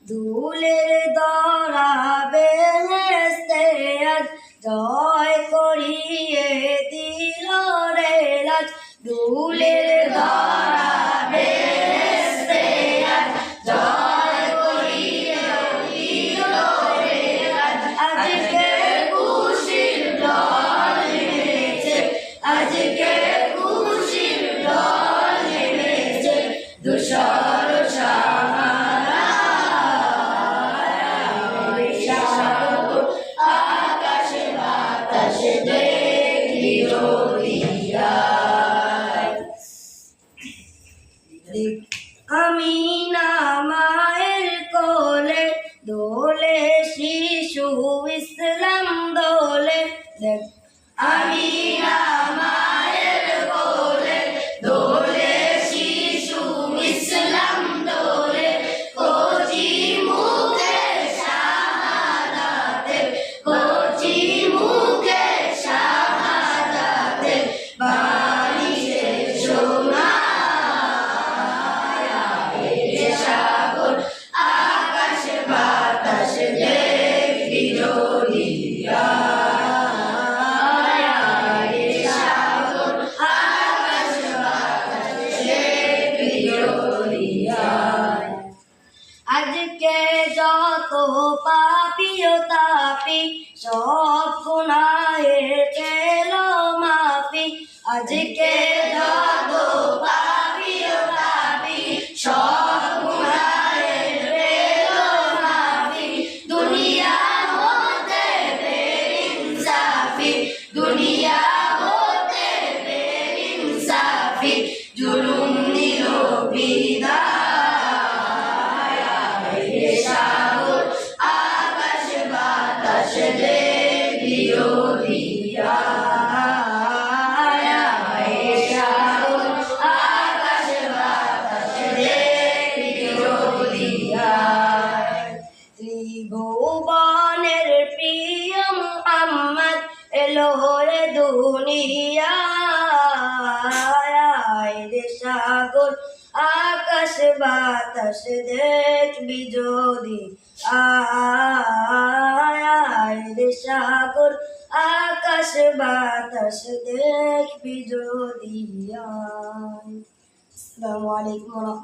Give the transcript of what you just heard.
দুলের দরা বেহেশতে আজ জয় করিয়ে দিল রে রাজ। দুলের দরা বেহেশতে আজ জয় করিয়ে দিল রে রাজ। আজকে খুশির ঢল নেমেছে, আজকে খুশির ঢল নেমেছে, ধূসর সাহারা আকাশ বাতাস দেখলিও দিয়ায়। আমিনা মায়ের কোলে দোলে শিশু ইসলাম দোলে। আমিনা মায়ের কোলে দোলে শিশু ইসলাম দোলে। কচি মুখে শাহাদাতে, কচি মুখে শাহাদাতে, বালিশে সোনা সাগর আকাশ বাতাস দেখলি জ্বলিয়া। সাগর আকাশ বাতাস দেখলি জ্বলিয়া। আজকে যত পাপি ও তাপি সব গুনাহের পেল মাফি। আজকে যত পাপি ও তাপি সব গুনাহের পেল মাফি। দুনিয়া হতে বেইনসাফি, দুনিয়া হতে বেইনসাফি, জুলুম নিল বিদায়। সাগর আকাশ বাতাস দেখলিও দিয়ায়। সাগর আকাশ বাতাস দেখলিও দিয়ায়। ত্রিভুবনের প্রিয় মুহাম্মদ এলো রে দুনিয়ায়। রে সাগর আকাশ বাতাস দেখবি যদি আয়। রে সাগর আকাশ বাতাস দেখবি যদি আয়। আসসালামু আলাইকুম।